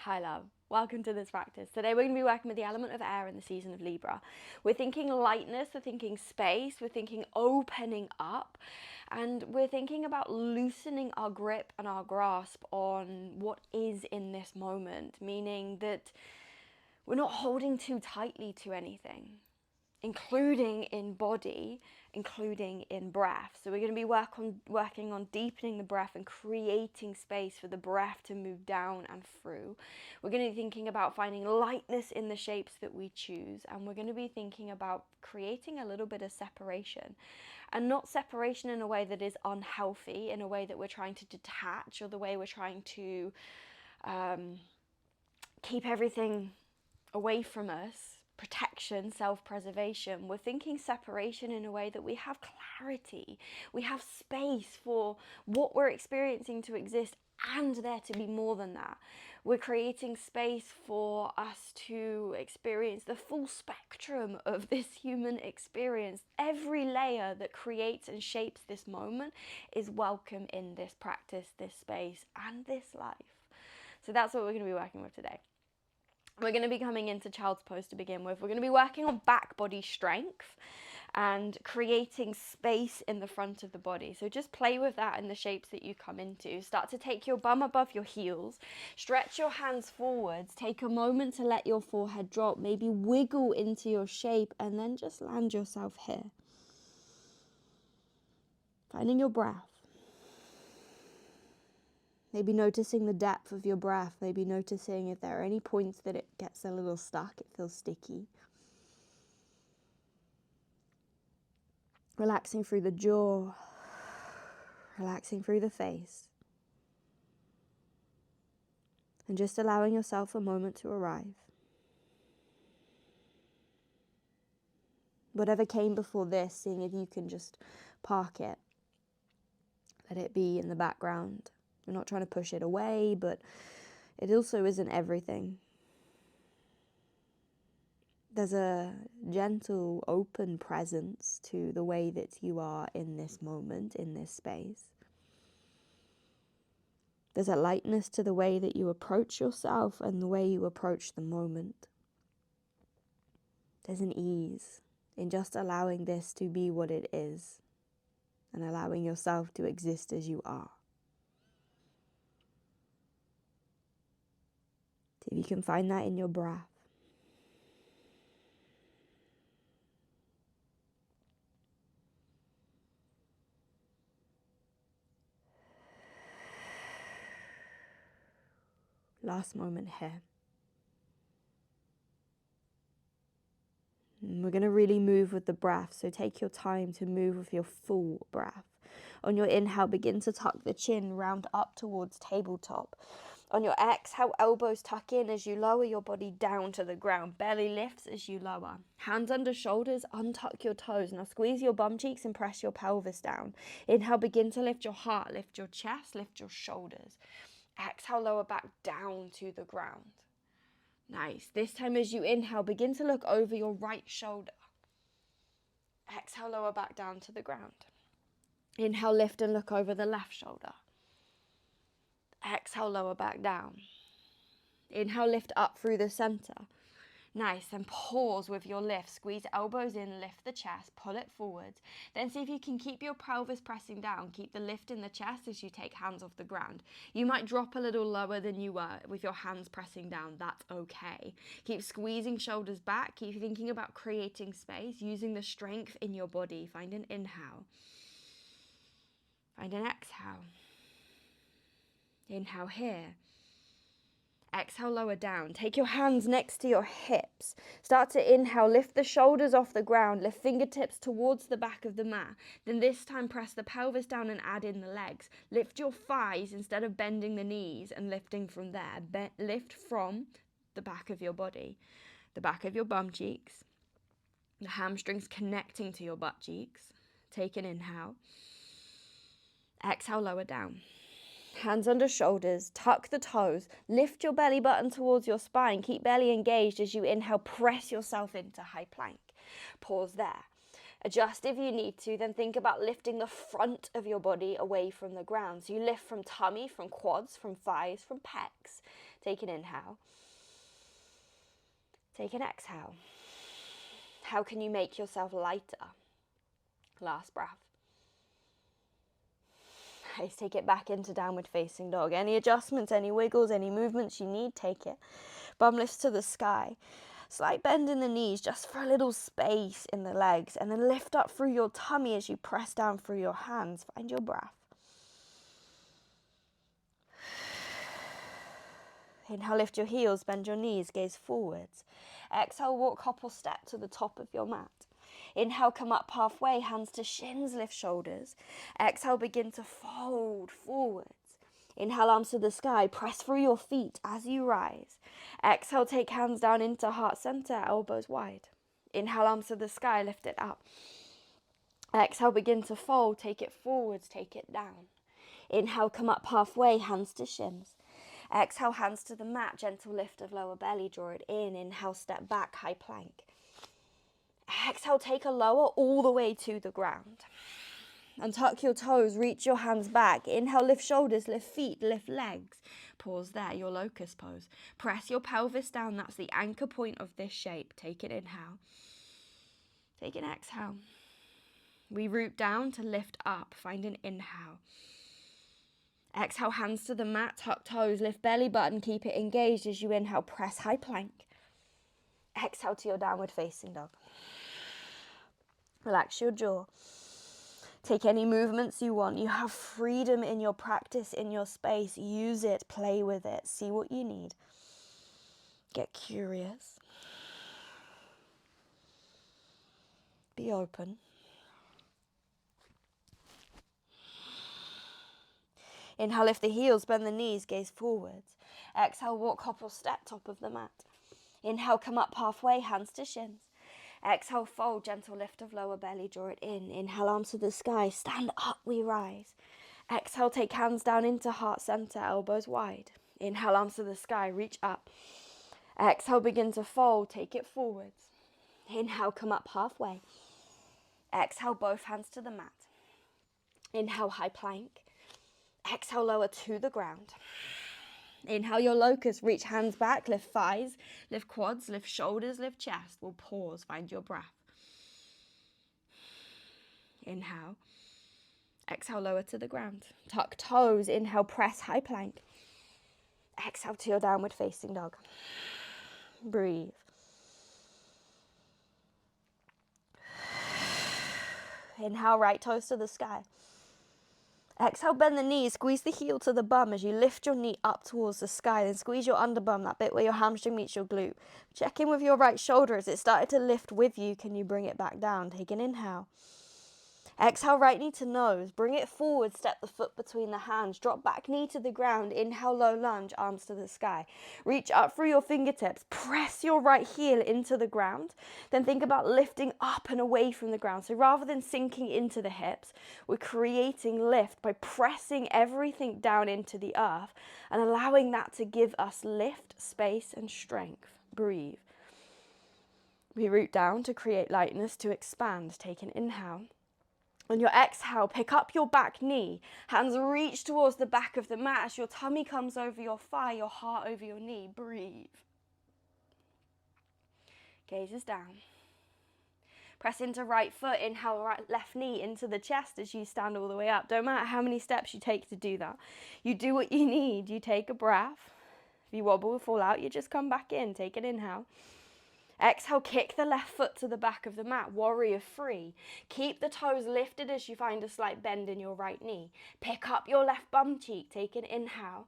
Hi love, welcome to this practice. Today we're going to be working with the element of air in the season of Libra. We're thinking lightness, we're thinking space, we're thinking opening up, and we're thinking about loosening our grip and our grasp on what is in this moment, meaning that we're not holding too tightly to anything, including in body, including in breath. So we're going to be working on deepening the breath and creating space for the breath to move down and through. We're going to be thinking about finding lightness in the shapes that we choose, and we're going to be thinking about creating a little bit of separation, and not separation in a way that is unhealthy, in a way that we're trying to detach, or the way we're trying to keep everything away from us. Protection, self-preservation. We're thinking separation in a way that we have clarity, we have space for what we're experiencing to exist and there to be more than that. We're creating space for us to experience the full spectrum of this human experience. Every layer that creates and shapes this moment is welcome in this practice, this space, and this life. So that's what we're going to be working with today. We're going to be coming into child's pose to begin with. We're going to be working on back body strength and creating space in the front of the body. So just play with that in the shapes that you come into. Start to take your bum above your heels. Stretch your hands forwards. Take a moment to let your forehead drop. Maybe wiggle into your shape and then just land yourself here. Finding your breath. Maybe noticing the depth of your breath, maybe noticing if there are any points that it gets a little stuck, it feels sticky. Relaxing through the jaw, relaxing through the face. And just allowing yourself a moment to arrive. Whatever came before this, seeing if you can just park it. Let it be in the background. We're not trying to push it away, but it also isn't everything. There's a gentle, open presence to the way that you are in this moment, in this space. There's a lightness to the way that you approach yourself and the way you approach the moment. There's an ease in just allowing this to be what it is and allowing yourself to exist as you are. See if you can find that in your breath. Last moment here. And we're going to really move with the breath, so take your time to move with your full breath. On your inhale, begin to tuck the chin, round up towards tabletop. On your exhale, elbows tuck in as you lower your body down to the ground. Belly lifts as you lower. Hands under shoulders, untuck your toes. Now squeeze your bum cheeks and press your pelvis down. Inhale, begin to lift your heart, lift your chest, lift your shoulders. Exhale, lower back down to the ground. Nice. This time as you inhale, begin to look over your right shoulder. Exhale, lower back down to the ground. Inhale, lift and look over the left shoulder. Exhale, lower back down. Inhale, lift up through the center. Nice, and pause with your lift. Squeeze elbows in, lift the chest, pull it forwards. Then see if you can keep your pelvis pressing down. Keep the lift in the chest as you take hands off the ground. You might drop a little lower than you were with your hands pressing down. That's okay. Keep squeezing shoulders back. Keep thinking about creating space, using the strength in your body. Find an inhale. Find an exhale. Inhale here. Exhale, lower down. Take your hands next to your hips. Start to inhale, lift the shoulders off the ground, lift fingertips towards the back of the mat. Then this time press the pelvis down and add in the legs. Lift your thighs instead of bending the knees and lifting from there. Lift from the back of your body, the back of your bum cheeks, the hamstrings connecting to your butt cheeks. Take an inhale. Exhale, lower down. Hands under shoulders, tuck the toes, lift your belly button towards your spine, keep belly engaged as you inhale, press yourself into high plank. Pause there. Adjust if you need to, then think about lifting the front of your body away from the ground. So you lift from tummy, from quads, from thighs, from pecs. Take an inhale. Take an exhale. How can you make yourself lighter? Last breath. Nice, take it back into downward facing dog. Any adjustments, any wiggles, any movements you need, take it. Bum lifts to the sky. Slight bend in the knees just for a little space in the legs, and then lift up through your tummy as you press down through your hands. Find your breath. Inhale, lift your heels, bend your knees, gaze forwards. Exhale, walk hop or step to the top of your mat. Inhale, come up halfway, hands to shins, lift shoulders. Exhale, begin to fold forwards. Inhale, arms to the sky, press through your feet as you rise. Exhale, take hands down into heart center, elbows wide. Inhale, arms to the sky, lift it up. Exhale, begin to fold, take it forwards, take it down. Inhale, come up halfway, hands to shins. Exhale, hands to the mat, gentle lift of lower belly, draw it in. Inhale, step back, high plank. Exhale, take a lower all the way to the ground. And tuck your toes, reach your hands back. Inhale, lift shoulders, lift feet, lift legs. Pause there, your locust pose. Press your pelvis down, that's the anchor point of this shape. Take an inhale. Take an exhale. We root down to lift up, find an inhale. Exhale, hands to the mat, tuck toes, lift belly button, keep it engaged as you inhale, press high plank. Exhale to your downward facing dog. Relax your jaw. Take any movements you want. You have freedom in your practice, in your space. Use it, play with it, see what you need. Get curious. Be open. Inhale, lift the heels, bend the knees, gaze forwards. Exhale, walk hop or step, top of the mat. Inhale, come up halfway, hands to shins. Exhale, fold, gentle lift of lower belly, draw it in. Inhale, arms to the sky, stand up, we rise. Exhale, take hands down into heart center, elbows wide. Inhale, arms to the sky, reach up. Exhale, begin to fold, take it forwards. Inhale, come up halfway. Exhale, both hands to the mat. Inhale, high plank. Exhale, lower to the ground. Inhale your locust, reach hands back, lift thighs, lift quads, lift shoulders, lift chest. We'll pause, find your breath. Inhale. Exhale, lower to the ground. Tuck toes, inhale, press high plank. Exhale to your downward facing dog. Breathe. Inhale, right toes to the sky. Exhale, bend the knees, squeeze the heel to the bum as you lift your knee up towards the sky. Then squeeze your underbum, that bit where your hamstring meets your glute. Check in with your right shoulder as it started to lift with you. Can you bring it back down? Take an inhale. Exhale, right knee to nose. Bring it forward, step the foot between the hands. Drop back knee to the ground. Inhale, low lunge, arms to the sky. Reach up through your fingertips. Press your right heel into the ground. Then think about lifting up and away from the ground. So rather than sinking into the hips, we're creating lift by pressing everything down into the earth and allowing that to give us lift, space, and strength. Breathe. We root down to create lightness, to expand. Take an inhale. On your exhale, pick up your back knee. Hands reach towards the back of the mat as your tummy comes over your thigh, your heart over your knee. Breathe. Gazes down. Press into right foot. Inhale, right left knee into the chest as you stand all the way up. Don't matter how many steps you take to do that. You do what you need. You take a breath. If you wobble or fall out, you just come back in. Take an inhale. Exhale, kick the left foot to the back of the mat, warrior three. Keep the toes lifted as you find a slight bend in your right knee. Pick up your left bum cheek, take an inhale.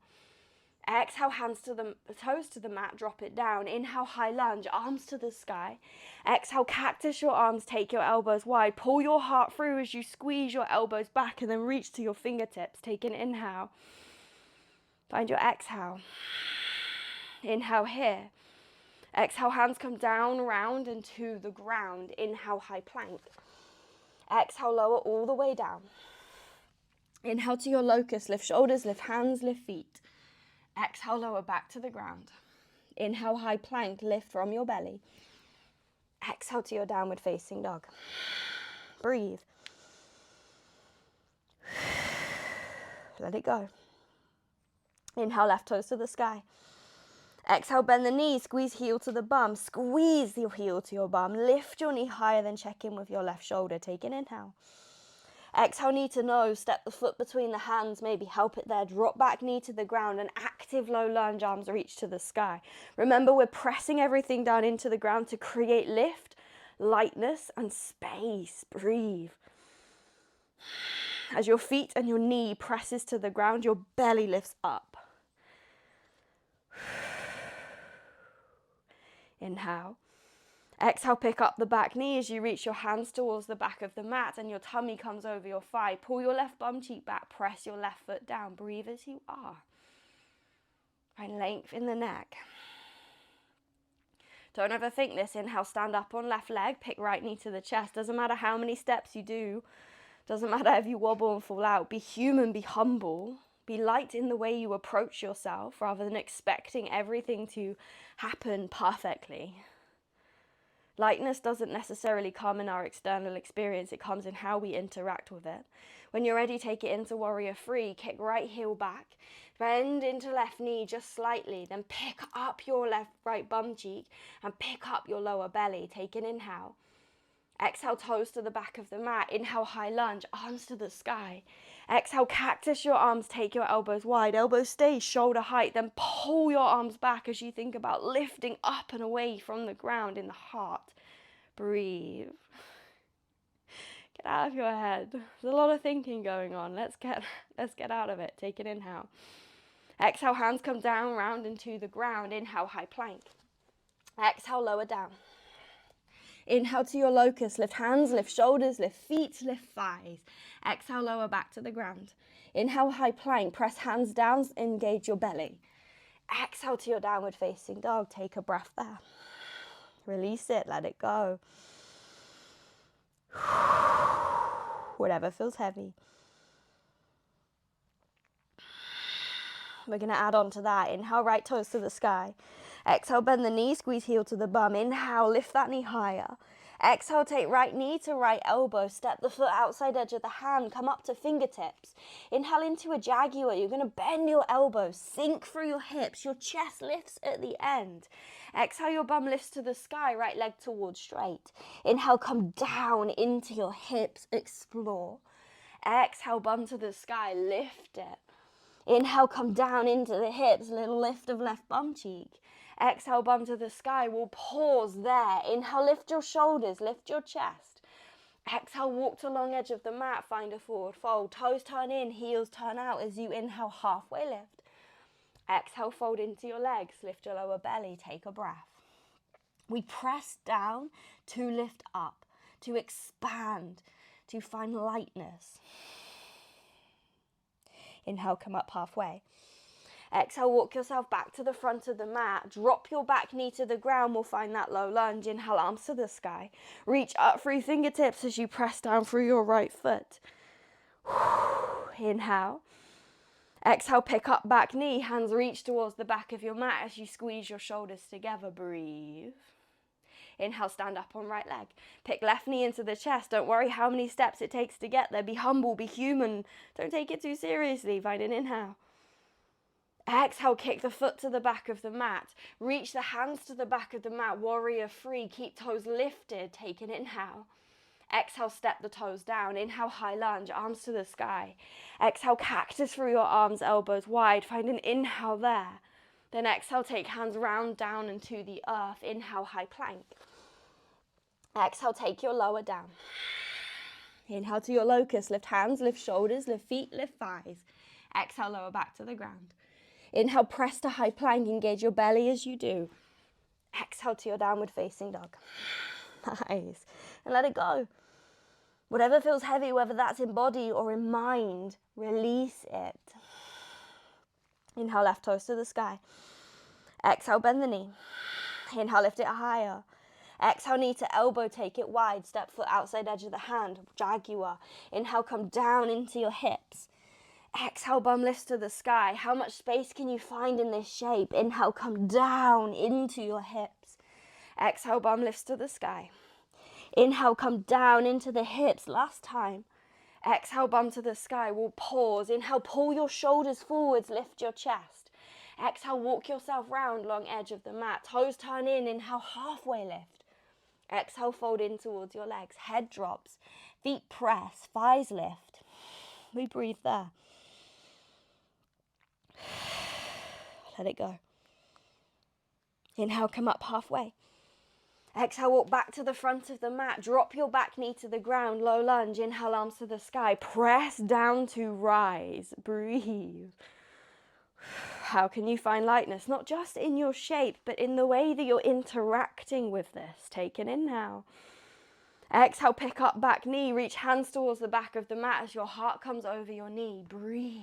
Exhale, hands to the toes to the mat, drop it down. Inhale, high lunge, arms to the sky. Exhale, cactus your arms, take your elbows wide. Pull your heart through as you squeeze your elbows back and then reach to your fingertips. Take an inhale. Find your exhale. Inhale here. Exhale, hands come down, round and to the ground. Inhale, high plank. Exhale, lower all the way down. Inhale to your locust, lift shoulders, lift hands, lift feet. Exhale, lower back to the ground. Inhale, high plank, lift from your belly. Exhale to your downward facing dog. Breathe. Let it go. Inhale, left toes to the sky. Exhale, bend the knee, squeeze heel to the bum, squeeze your heel to your bum, lift your knee higher, then check in with your left shoulder. Take an inhale. Exhale, knee to nose, step the foot between the hands, maybe help it there. Drop back knee to the ground, an active low lunge, arms reach to the sky. Remember, we're pressing everything down into the ground to create lift, lightness, and space. Breathe. As your feet and your knee presses to the ground, your belly lifts up. Inhale. Exhale, pick up the back knee as you reach your hands towards the back of the mat and your tummy comes over your thigh. Pull your left bum cheek back, press your left foot down. Breathe as you are. Find length in the neck. Don't overthink this. Inhale, stand up on left leg, pick right knee to the chest. Doesn't matter how many steps you do. Doesn't matter if you wobble and fall out. Be human, be humble. Be light in the way you approach yourself rather than expecting everything to happen perfectly. Lightness doesn't necessarily come in our external experience. It comes in how we interact with it. When you're ready, take it into warrior three. Kick right heel back. Bend into left knee just slightly. Then pick up your right bum cheek and pick up your lower belly. Take an inhale. Exhale, toes to the back of the mat. Inhale, high lunge, arms to the sky. Exhale, cactus your arms, take your elbows wide. Elbows stay shoulder height. Then pull your arms back as you think about lifting up and away from the ground in the heart. Breathe. Get out of your head. There's a lot of thinking going on. Let's get out of it. Take an inhale. Exhale, hands come down, round into the ground. Inhale, high plank. Exhale, lower down. Inhale to your locust, lift hands, lift shoulders, lift feet, lift thighs. Exhale, lower back to the ground. Inhale, high plank, press hands down, engage your belly. Exhale to your downward facing dog, take a breath there. Release it, let it go. Whatever feels heavy. We're going to add on to that. Inhale, right toes to the sky. Exhale, bend the knee, squeeze heel to the bum. Inhale, lift that knee higher. Exhale, take right knee to right elbow. Step the foot outside edge of the hand. Come up to fingertips. Inhale into a jaguar. You're going to bend your elbows, sink through your hips. Your chest lifts at the end. Exhale, your bum lifts to the sky, right leg towards straight. Inhale, come down into your hips, explore. Exhale, bum to the sky, lift it. Inhale, come down into the hips, little lift of left bum cheek. Exhale, bum to the sky. We'll pause there. Inhale, lift your shoulders, lift your chest. Exhale, walk to long edge of the mat, find a forward fold. Toes turn in, heels turn out as you inhale, halfway lift. Exhale, fold into your legs, lift your lower belly, take a breath. We press down to lift up, to expand, to find lightness. Inhale, come up halfway. Exhale, walk yourself back to the front of the mat. Drop your back knee to the ground. We'll find that low lunge. Inhale, arms to the sky. Reach up through fingertips as you press down through your right foot. Inhale. Exhale, pick up back knee. Hands reach towards the back of your mat as you squeeze your shoulders together. Breathe. Inhale, stand up on right leg. Pick left knee into the chest. Don't worry how many steps it takes to get there. Be humble, be human. Don't take it too seriously. Find an inhale. Exhale, kick the foot to the back of the mat. Reach the hands to the back of the mat. Warrior three. Keep toes lifted. Take an inhale. Exhale, step the toes down. Inhale, high lunge, arms to the sky. Exhale, cactus through your arms, elbows wide. Find an inhale there. Then exhale, take hands round down into the earth. Inhale, high plank. Exhale, take your lower down. Inhale to your locust. Lift hands, lift shoulders, lift feet, lift thighs. Exhale, lower back to the ground. Inhale, press to high plank. Engage your belly as you do. Exhale to your downward facing dog. Nice. And let it go. Whatever feels heavy, whether that's in body or in mind, release it. Inhale, left toes to the sky. Exhale, bend the knee. Inhale, lift it higher. Exhale, knee to elbow, take it wide. Step foot outside edge of the hand, jaguar. Inhale, come down into your hips. Exhale, bum lifts to the sky. How much space can you find in this shape? Inhale, come down into your hips. Exhale, bum lifts to the sky. Inhale, come down into the hips. Last time. Exhale, bum to the sky. We'll pause. Inhale, pull your shoulders forwards, lift your chest. Exhale, walk yourself round, long edge of the mat. Toes turn in, inhale, halfway lift. Exhale, fold in towards your legs. Head drops, feet press, thighs lift. We breathe there. Let it go. Inhale, come up halfway. Exhale, walk back to the front of the mat. Drop your back knee to the ground, low lunge. Inhale, arms to the sky. Press down to rise. Breathe. How can you find lightness? Not just in your shape, but in the way that you're interacting with this. Take an inhale. Exhale, pick up back knee. Reach hands towards the back of the mat as your heart comes over your knee. Breathe.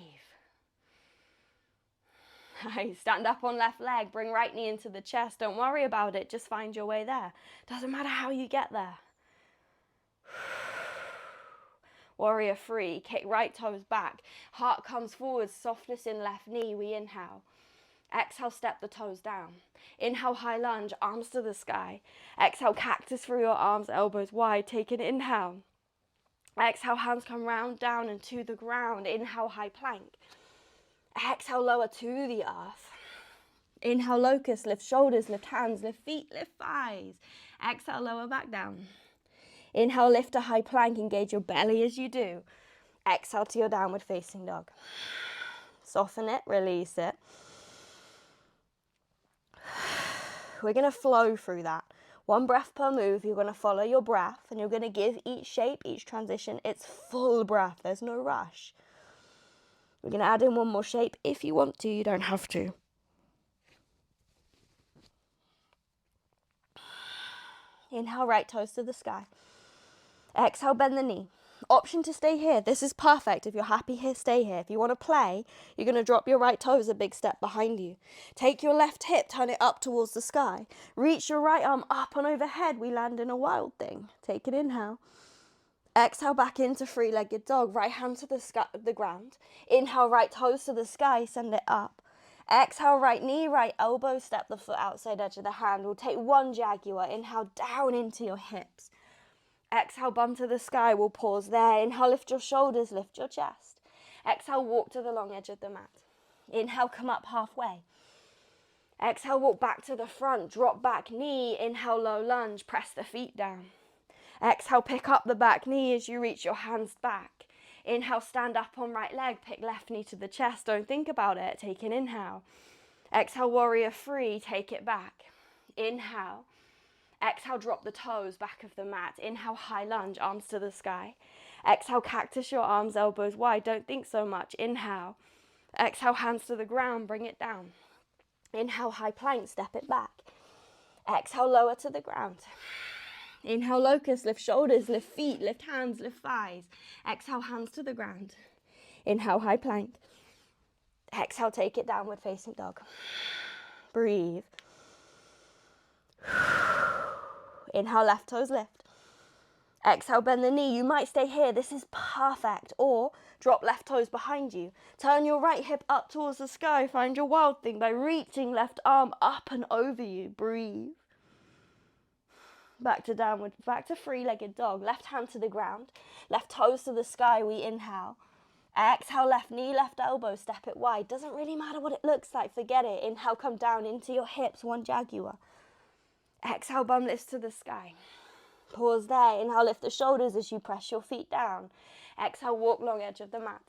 Nice. Stand up on left leg. Bring right knee into the chest. Don't worry about it. Just find your way there. Doesn't matter how you get there. Warrior three. Kick right toes back. Heart comes forward. Softness in left knee. We inhale. Exhale, step the toes down. Inhale, high lunge. Arms to the sky. Exhale, cactus through your arms. Elbows wide. Take an inhale. Exhale, hands come round, down and to the ground. Inhale, high plank. Exhale, lower to the earth. Inhale, locust, lift shoulders, lift hands, lift feet, lift thighs. Exhale, lower back down. Inhale, lift a high plank, engage your belly as you do. Exhale to your downward facing dog. Soften it, release it. We're going to flow through that. One breath per move. You're going to follow your breath and you're going to give each shape, each transition, its full breath. There's no rush. We're going to add in one more shape if you want to. You don't have to. Inhale, right toes to the sky. Exhale, bend the knee. Option to stay here. This is perfect. If you're happy here, stay here. If you want to play, you're going to drop your right toes a big step behind you. Take your left hip, turn it up towards the sky. Reach your right arm up and overhead. We land in a wild thing. Take an inhale. Exhale back into three-legged dog. Right hand to the ground. Inhale, right toes to the sky. Send it up. Exhale, right knee, right elbow. Step the foot outside edge of the hand. We'll take one jaguar. Inhale, down into your hips. Exhale, bum to the sky. We'll pause there. Inhale, lift your shoulders, lift your chest. Exhale, walk to the long edge of the mat. Inhale, come up halfway. Exhale, walk back to the front. Drop back knee. Inhale, low lunge. Press the feet down. Exhale, pick up the back knee as you reach your hands back. Inhale, stand up on right leg. Pick left knee to the chest. Don't think about it. Take an inhale. Exhale, warrior three. Take it back. Inhale. Exhale, drop the toes, back of the mat. Inhale, high lunge, arms to the sky. Exhale, cactus your arms, elbows wide. Don't think so much. Inhale. Exhale, hands to the ground, bring it down. Inhale, high plank, step it back. Exhale, lower to the ground. Inhale, locust, lift shoulders, lift feet, lift hands, lift thighs. Exhale, hands to the ground. Inhale, high plank. Exhale, take it downward facing dog. Breathe. Inhale, left toes lift. Exhale, bend the knee. You might stay here. This is perfect. Or drop left toes behind you. Turn your right hip up towards the sky. Find your wild thing by reaching left arm up and over you. Breathe. Back to downward, back to three-legged dog. Left hand to the ground. Left toes to the sky. We inhale. Exhale, left knee, left elbow. Step it wide. Doesn't really matter what it looks like. Forget it. Inhale, come down into your hips. One jaguar. Exhale, bum lifts to the sky. Pause there. Inhale, lift the shoulders as you press your feet down. Exhale, walk long edge of the mat.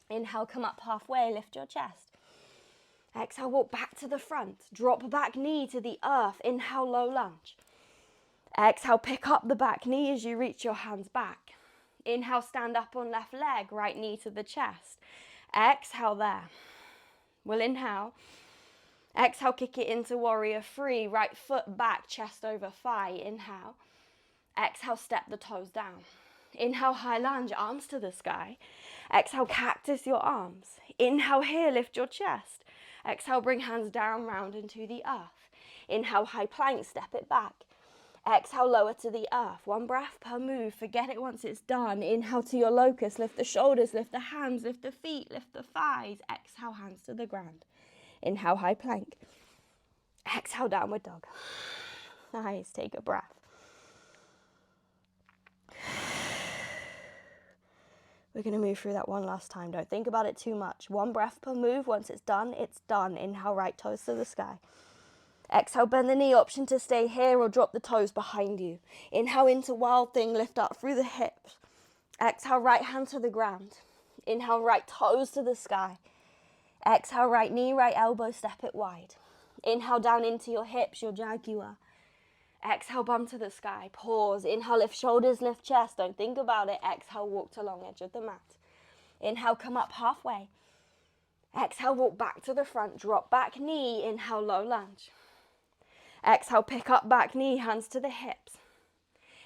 Inhale, come up halfway, lift your chest. Exhale, walk back to the front. Drop back knee to the earth. Inhale, low lunge. Exhale, pick up the back knee as you reach your hands back. Inhale, stand up on left leg, right knee to the chest. Exhale there. We'll inhale. Exhale, kick it into warrior three. Right foot back, chest over thigh. Inhale. Exhale, step the toes down. Inhale, high lunge, arms to the sky. Exhale, cactus your arms. Inhale here, lift your chest. Exhale, bring hands down, round into the earth. Inhale, high plank, step it back. Exhale, lower to the earth. One breath per move. Forget it once it's done. Inhale to your locust. Lift the shoulders, lift the hands, lift the feet, lift the thighs. Exhale, hands to the ground. Inhale, high plank. Exhale, downward dog. Nice. Take a breath. We're going to move through that one last time. Don't think about it too much. One breath per move. Once it's done, it's done. Inhale, right toes to the sky. Exhale, bend the knee. Option to stay here or drop the toes behind you. Inhale into wild thing. Lift up through the hips. Exhale, right hand to the ground. Inhale, right toes to the sky. Exhale, right knee, right elbow, step it wide. Inhale, down into your hips, your jaguar. Exhale, bum to the sky. Pause. Inhale, lift shoulders, lift chest. Don't think about it. Exhale, walk to long edge of the mat. Inhale, come up halfway. Exhale, walk back to the front. Drop back knee. Inhale, low lunge. Exhale, pick up back knee, hands to the hips.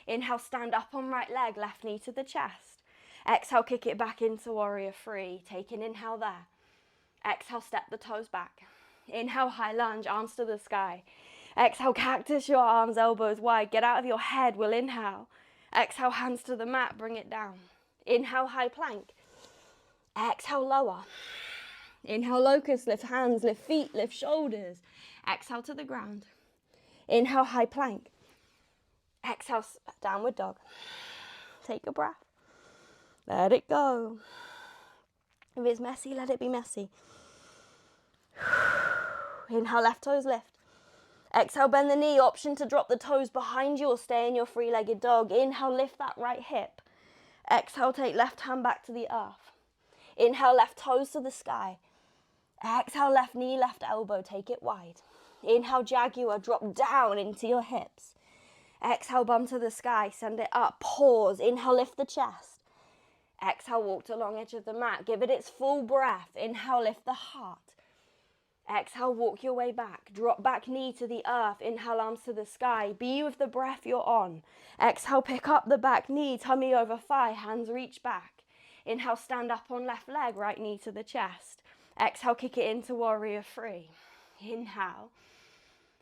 Inhale, stand up on right leg, left knee to the chest. Exhale, kick it back into warrior three. Take an inhale there. Exhale, step the toes back. Inhale, high lunge, arms to the sky. Exhale, cactus your arms, elbows wide. Get out of your head, we'll inhale. Exhale, hands to the mat, bring it down. Inhale, high plank. Exhale, lower. Inhale, locust, lift hands, lift feet, lift shoulders. Exhale to the ground. Inhale, high plank. Exhale, downward dog. Take a breath. Let it go. If it's messy, let it be messy. Inhale, left toes lift. Exhale, bend the knee. Option to drop the toes behind you or stay in your three-legged dog. Inhale, lift that right hip. Exhale, take left hand back to the earth. Inhale, left toes to the sky. Exhale, left knee, left elbow, take it wide. Inhale, jaguar, drop down into your hips. Exhale, bum to the sky, send it up. Pause. Inhale, lift the chest. Exhale, walk to long edge of the mat. Give it its full breath. Inhale, lift the heart. Exhale, walk your way back. Drop back knee to the earth. Inhale, arms to the sky. Be with the breath you're on. Exhale, pick up the back knee, tummy over thigh, hands reach back. Inhale, stand up on left leg, right knee to the chest. Exhale, kick it into warrior three. Inhale.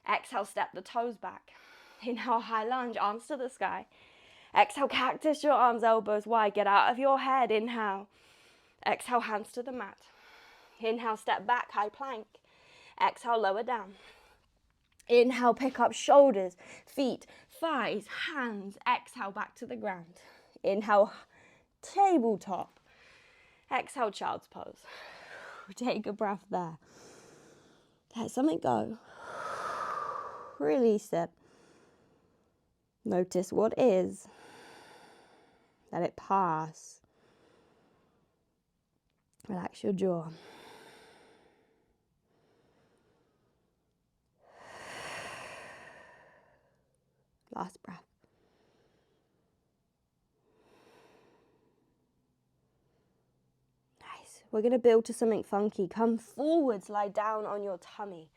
Exhale, step the toes back. Inhale, high lunge, arms to the sky. Exhale, cactus your arms, elbows wide. Get out of your head. Inhale. Exhale, hands to the mat. Inhale, step back, high plank. Exhale, lower down. Inhale, pick up shoulders, feet, thighs, hands. Exhale, back to the ground. Inhale, tabletop. Exhale, child's pose. Take a breath there. Let something go. Release it. Notice what is. Let it pass. Relax your jaw. Last breath. Nice. We're going to build to something funky. Come forwards, lie down on your tummy.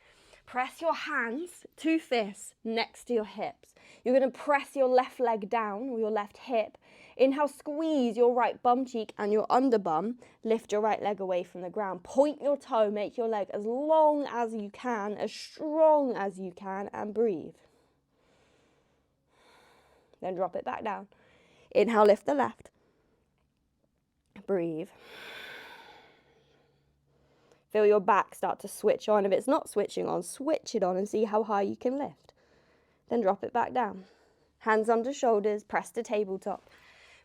Press your hands, two fists, next to your hips. You're going to press your left leg down, or your left hip. Inhale, squeeze your right bum cheek and your underbum. Lift your right leg away from the ground. Point your toe, make your leg as long as you can, as strong as you can, and breathe. Then drop it back down. Inhale, lift the left. Breathe. Feel your back start to switch on. If it's not switching on, switch it on and see how high you can lift. Then drop it back down. Hands under shoulders, press to tabletop.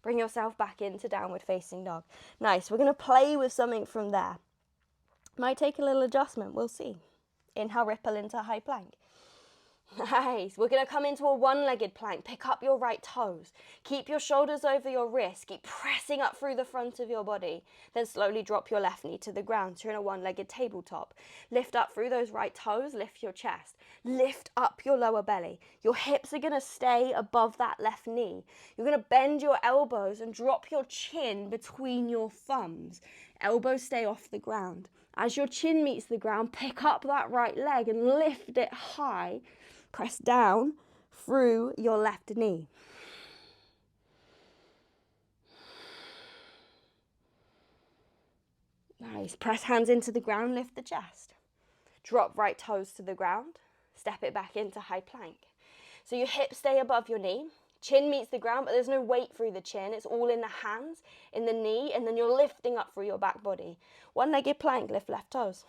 Bring yourself back into downward facing dog. Nice. We're going to play with something from there. Might take a little adjustment. We'll see. Inhale, ripple into high plank. Nice. We're going to come into a one-legged plank. Pick up your right toes. Keep your shoulders over your wrists. Keep pressing up through the front of your body. Then slowly drop your left knee to the ground. So you're in a one-legged tabletop. Lift up through those right toes. Lift your chest. Lift up your lower belly. Your hips are going to stay above that left knee. You're going to bend your elbows and drop your chin between your thumbs. Elbows stay off the ground. As your chin meets the ground, pick up that right leg and lift it high. Press down through your left knee. Nice. Press hands into the ground, lift the chest. Drop right toes to the ground. Step it back into high plank. So your hips stay above your knee. Chin meets the ground, but there's no weight through the chin. It's all in the hands, in the knee, and then you're lifting up through your back body. One-legged plank, lift left toes.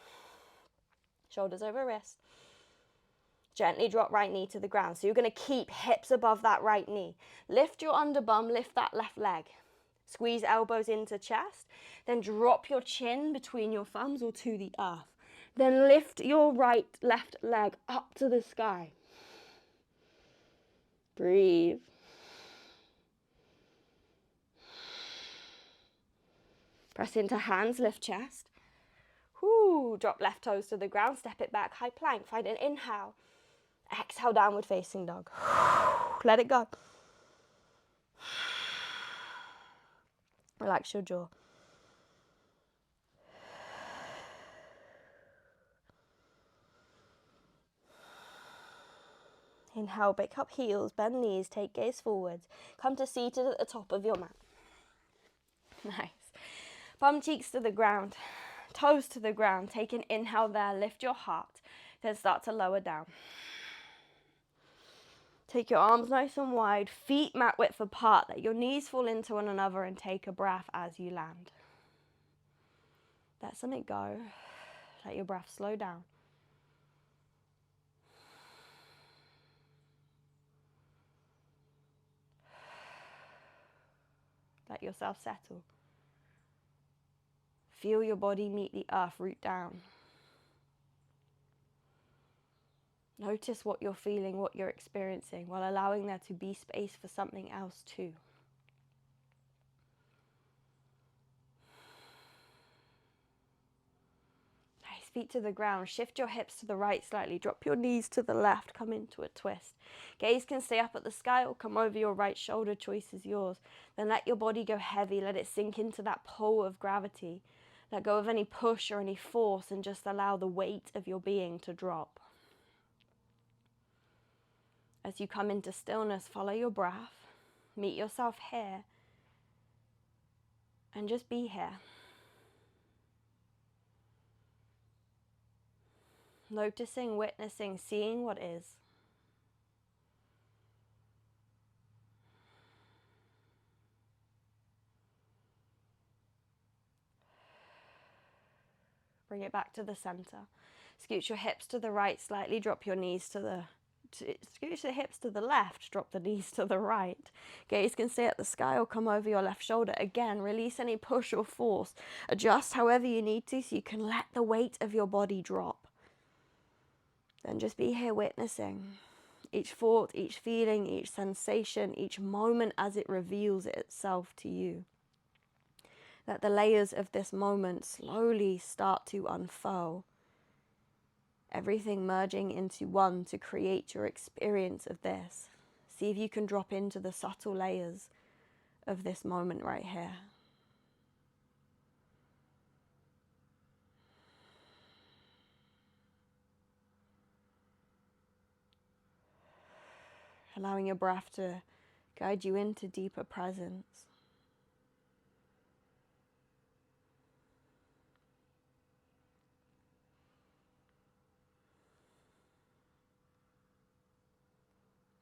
Shoulders over wrist. Gently drop right knee to the ground. So you're going to keep hips above that right knee. Lift your underbum, lift that left leg. Squeeze elbows into chest. Then drop your chin between your thumbs or to the earth. Then lift your left leg up to the sky. Breathe. Press into hands, lift chest. Whoo, drop left toes to the ground, step it back, high plank. Find an inhale. Exhale, downward facing dog. Let it go. Relax your jaw. Inhale, pick up heels, bend knees, take gaze forwards. Come to seated at the top of your mat. Nice. Bum cheeks to the ground, toes to the ground. Take an inhale there, lift your heart. Then start to lower down. Take your arms nice and wide, feet mat width apart. Let your knees fall into one another and take a breath as you land. Let something go. Let your breath slow down. Let yourself settle. Feel your body meet the earth, root down. Notice what you're feeling, what you're experiencing, while allowing there to be space for something else too. Nice, feet to the ground. Shift your hips to the right slightly. Drop your knees to the left. Come into a twist. Gaze can stay up at the sky or come over your right shoulder. Choice is yours. Then let your body go heavy. Let it sink into that pull of gravity. Let go of any push or any force and just allow the weight of your being to drop. As you come into stillness, follow your breath. Meet yourself here. And just be here. Noticing, witnessing, seeing what is. Bring it back to the center. Scooch your hips to the right slightly. Drop your knees to the... Scooch the hips to the left. Drop the knees to the right. Gaze can stay at the sky or come over your left shoulder. Again, release any push or force. Adjust however you need to so you can let the weight of your body drop. Then just be here witnessing each thought, each feeling, each sensation, each moment as it reveals itself to you. Let the layers of this moment slowly start to unfurl. Everything merging into one to create your experience of this. See if you can drop into the subtle layers of this moment right here. Allowing your breath to guide you into deeper presence.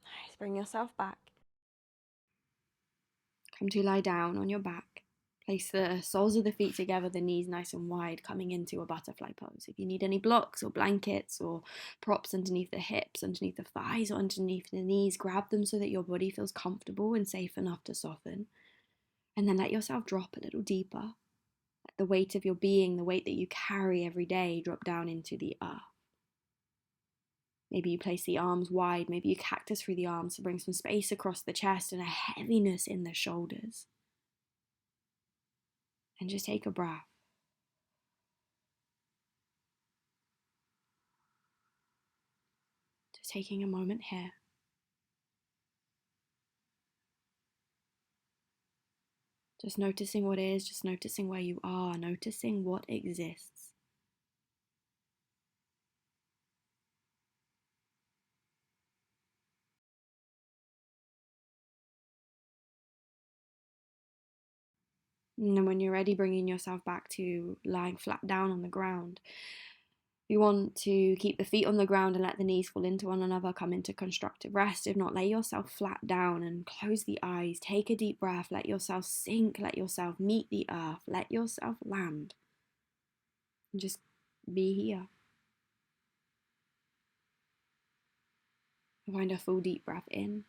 Nice. Bring yourself back. Come to lie down on your back. Place the soles of the feet together, the knees nice and wide, coming into a butterfly pose. If you need any blocks or blankets or props underneath the hips, underneath the thighs or underneath the knees, grab them so that your body feels comfortable and safe enough to soften. And then let yourself drop a little deeper. Let the weight of your being, the weight that you carry every day, drop down into the earth. Maybe you place the arms wide, maybe you cactus through the arms to bring some space across the chest and a heaviness in the shoulders. And just take a breath. Just taking a moment here. Just noticing what is, just noticing where you are, noticing what exists. And then when you're ready, bringing yourself back to lying flat down on the ground. You want to keep the feet on the ground and let the knees fall into one another, come into constructive rest. If not, lay yourself flat down and close the eyes. Take a deep breath, let yourself sink, let yourself meet the earth, let yourself land. And just be here. Find a full deep breath in.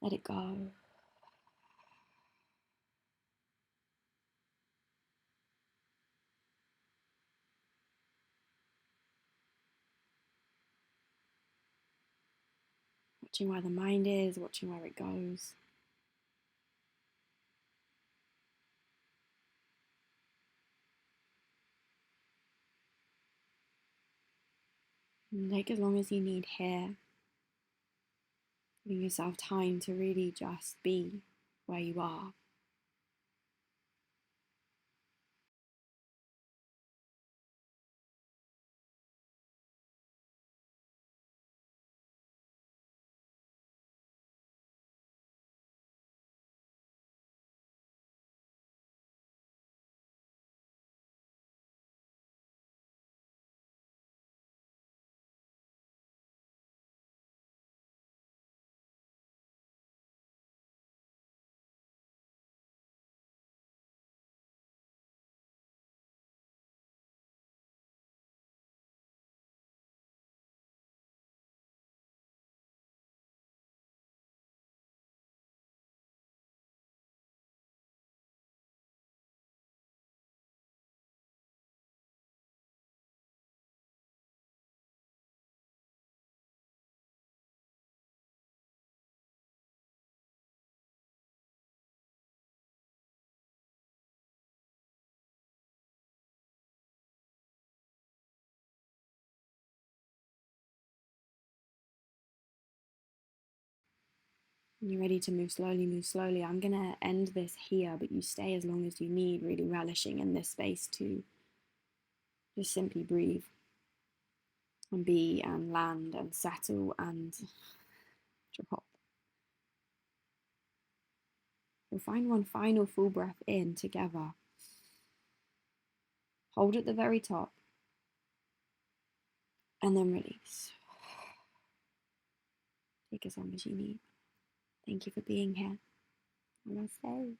Let it go. Watching where the mind is, watching where it goes. And take as long as you need here. Giving yourself time to really just be where you are. When you're ready to move slowly, move slowly. I'm going to end this here, but you stay as long as you need, really relishing in this space to just simply breathe and be and land and settle and drop. We'll find one final full breath in together. Hold at the very top and then release. Take as long as you need. Thank you for being here. Namaste.